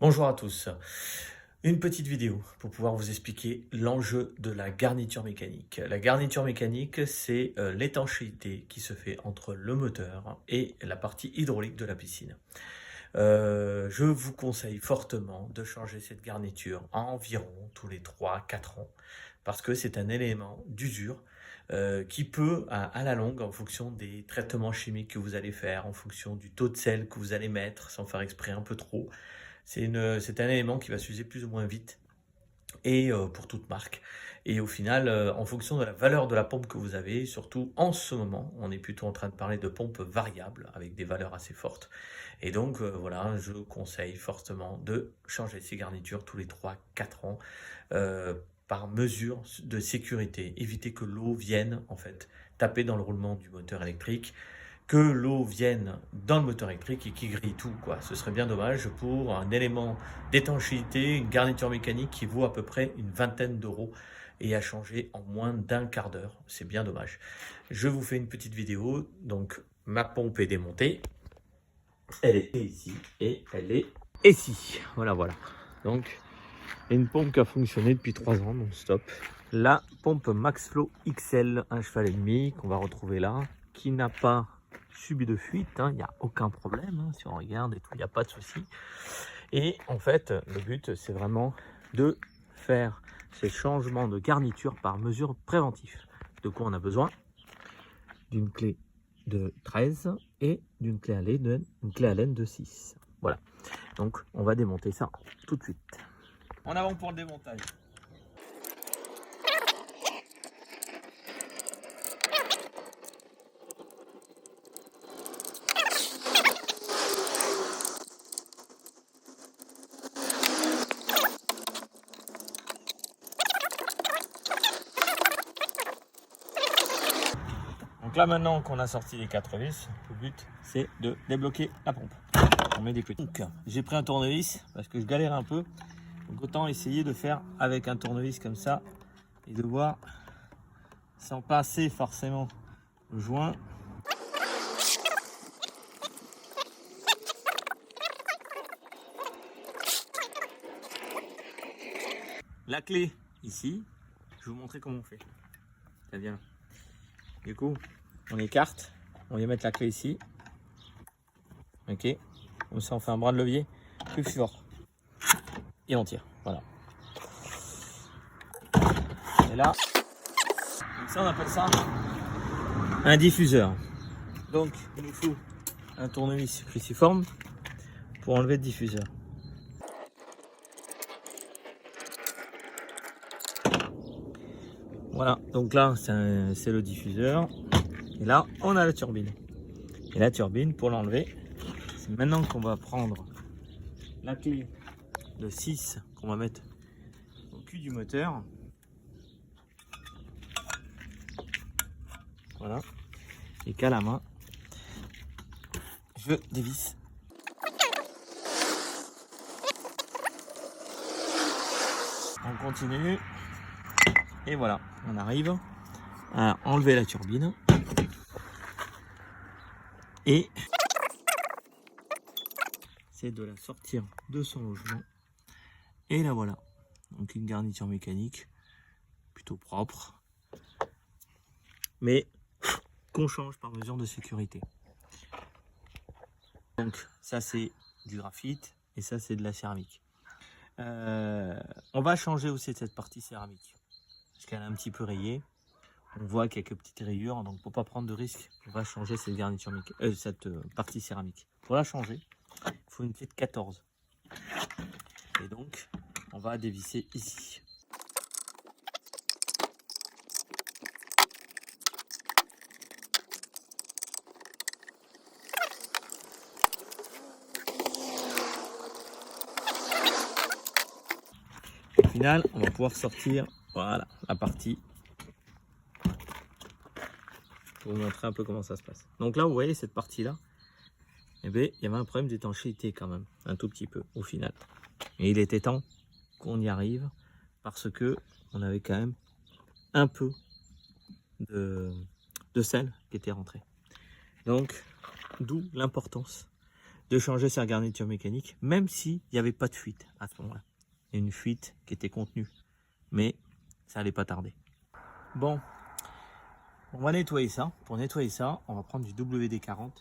Bonjour à tous. Une petite vidéo pour pouvoir vous expliquer l'enjeu de la garniture mécanique. La garniture mécanique, c'est l'étanchéité qui se fait entre le moteur et la partie hydraulique de la piscine. Je vous conseille fortement de changer cette garniture environ tous les 3-4 ans parce que c'est un élément d'usure qui peut, à la longue, en fonction des traitements chimiques que vous allez faire, en fonction du taux de sel que vous allez mettre, sans faire exprès un peu trop, c'est un élément qui va s'user plus ou moins vite et pour toute marque. Et au final, en fonction de la valeur de la pompe que vous avez, surtout en ce moment, on est plutôt en train de parler de pompes variables avec des valeurs assez fortes. Et donc voilà, je conseille fortement de changer ces garnitures tous les 3-4 ans euh, par mesure de sécurité. Éviter que l'eau vienne en fait taper dans le roulement du moteur électrique, que l'eau vienne dans le moteur électrique et qui grille tout, quoi. Ce serait bien dommage pour un élément d'étanchéité, une garniture mécanique qui vaut à peu près une vingtaine d'euros et à changer en moins d'un quart d'heure. C'est bien dommage. Je vous fais une petite vidéo. Donc, ma pompe est démontée. Elle est ici et elle est ici. Voilà, voilà. Donc, une pompe qui a fonctionné depuis 3 ans non-stop. La pompe Maxflow XL 1,5 cheval qu'on va retrouver là, qui n'a pas subi de fuite, il n'y a aucun problème, si on regarde et tout, il n'y a pas de souci. Et en fait, le but, c'est vraiment de faire ces changements de garniture par mesure préventive. De quoi on a besoin? D'une clé de 13 et d'une clé à laine de 6. Voilà, donc on va démonter ça tout de suite. En avant pour le démontage. Donc là maintenant qu'on a sorti les 4 vis, le but c'est de débloquer la pompe. On met des petits. Donc j'ai pris un tournevis parce que je galère un peu. Donc autant essayer de faire avec un tournevis comme ça et de voir sans passer forcément le joint. La clé ici, je vais vous montrer comment on fait. Ça vient. Du coup, on écarte, on vient mettre la clé ici. Ok, comme ça on fait un bras de levier plus fort. Et on tire, voilà. Et là, donc ça on appelle ça un diffuseur. Donc il nous faut un tournevis cruciforme pour enlever le diffuseur. Voilà, donc là c'est le diffuseur. Et là on a la turbine. Et la turbine, pour l'enlever, c'est maintenant qu'on va prendre la clé de 6 qu'on va mettre au cul du moteur. Voilà. Et qu'à la main, je dévisse. On continue. Et voilà, on arrive à enlever la turbine. Et c'est de la sortir de son logement. Et la voilà. Donc une garniture mécanique plutôt propre. Mais qu'on change par mesure de sécurité. Donc ça c'est du graphite et ça c'est de la céramique. On va changer aussi cette partie céramique parce qu'elle est un petit peu rayée. On voit quelques petites rayures, donc pour pas prendre de risque, on va changer cette garniture cette partie céramique. Pour la changer, il faut une clé de 14. Et donc on va dévisser ici. Au final, on va pouvoir sortir, voilà, la partie pour vous montrer un peu comment ça se passe. Donc là, vous voyez cette partie-là, eh bien, il y avait un problème d'étanchéité quand même, un tout petit peu au final. Et il était temps qu'on y arrive parce que on avait quand même un peu de sel qui était rentré. Donc, d'où l'importance de changer sa garniture mécanique, même s'il n'y avait pas de fuite à ce moment-là. Il y a une fuite qui était contenue, mais ça n'allait pas tarder. Bon, on va nettoyer ça. Pour nettoyer ça, on va prendre du WD-40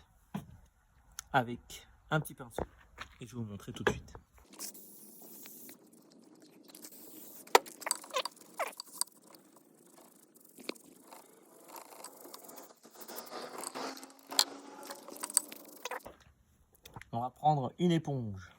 avec un petit pinceau. Et je vais vous montrer tout de suite. On va prendre une éponge.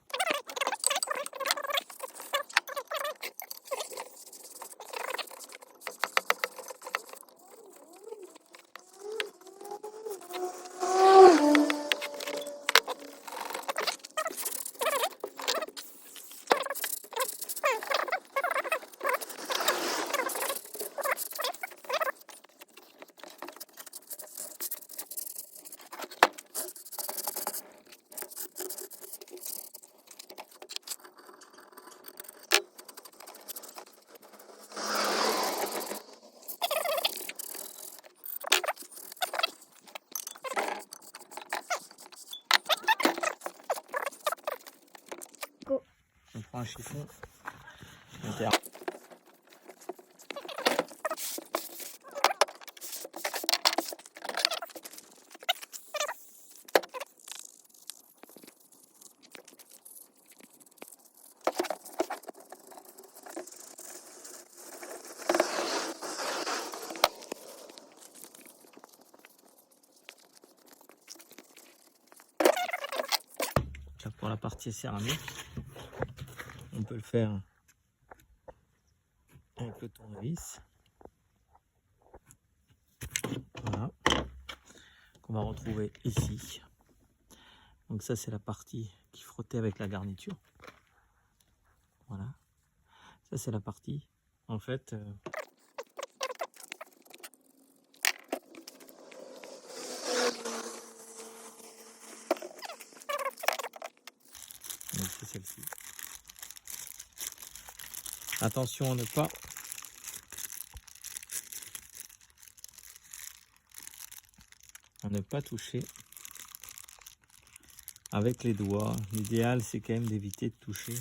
On prend un chiffon interne. Là, pour la partie céramique, on peut le faire avec le tournevis. Voilà. Qu'on va retrouver ici. Donc ça, c'est la partie qui frottait avec la garniture. Voilà. Ça, c'est la partie, en fait... Donc c'est celle-ci. Attention à ne pas toucher avec les doigts. L'idéal, c'est quand même d'éviter de toucher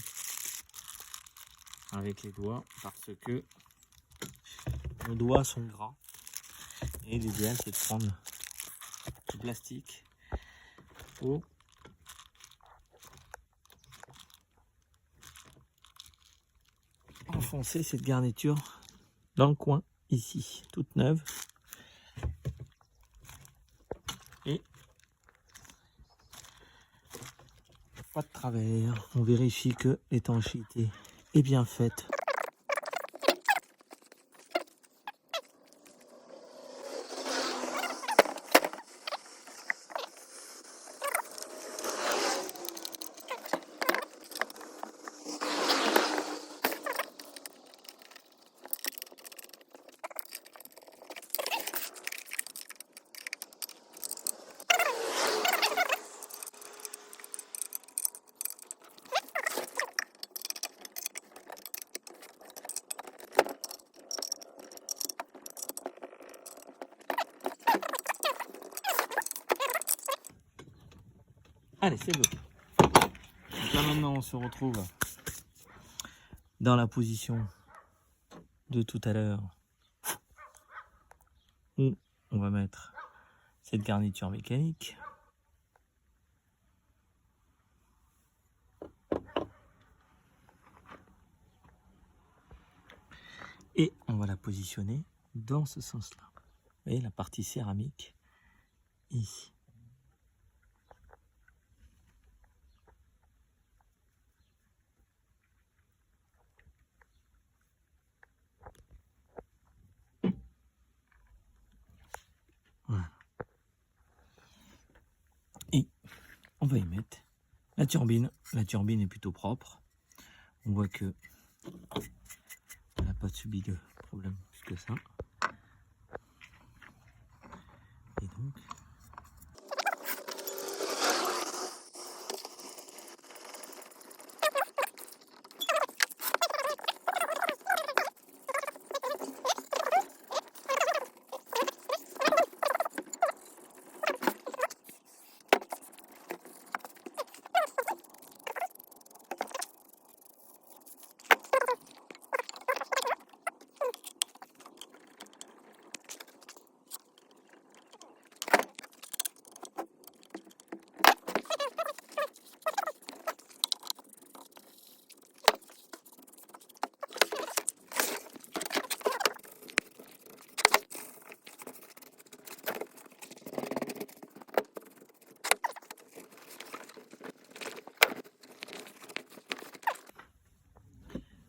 avec les doigts parce que nos doigts sont gras. Et l'idéal, c'est de prendre du plastique pour enfoncer cette garniture dans le coin ici, toute neuve. Et pas de travers. On vérifie que l'étanchéité est bien faite. Allez, c'est bon. Donc là maintenant on se retrouve dans la position de tout à l'heure où on va mettre cette garniture mécanique. Et on va la positionner dans ce sens-là. Vous voyez la partie céramique ici. Voilà. Et on va y mettre la turbine. La turbine est plutôt propre. On voit que elle n'a pas subi de problème plus que ça. Et donc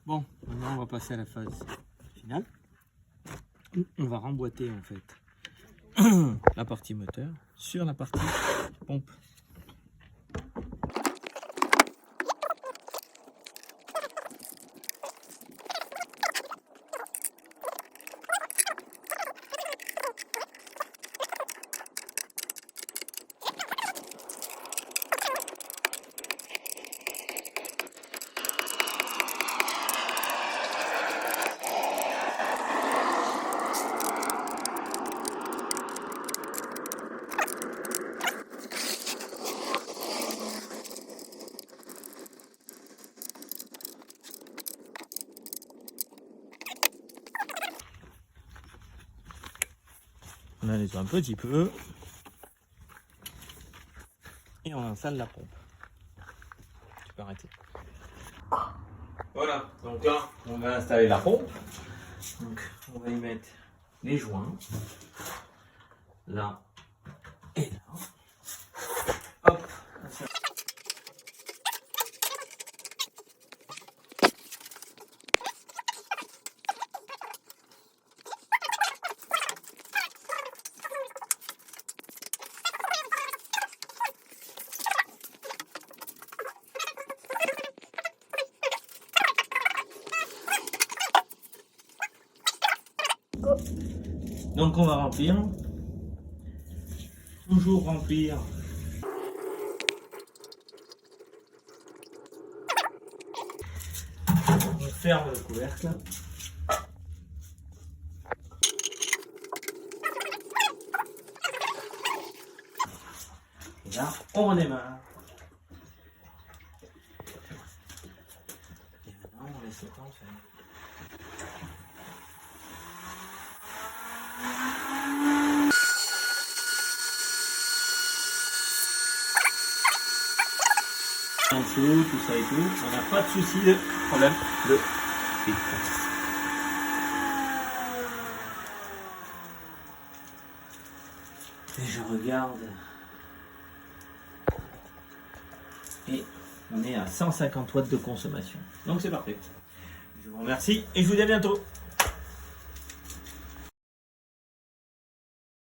Bon, maintenant on va passer à la phase finale. On va remboîter en fait la partie moteur sur la partie pompe. On la nettoie un petit peu et on installe la pompe. Tu peux arrêter. Voilà, donc là on va installer la pompe. Donc on va y mettre les joints là et là. Hop. Donc on va remplir, toujours remplir. On ferme le couvercle. Et là, on redémarre. Et maintenant, on laisse le temps faire. En dessous, tout ça et tout, on n'a pas de souci de problème de fit. Et je regarde. Et on est à 150 watts de consommation. Donc c'est parfait. Je vous remercie et je vous dis à bientôt.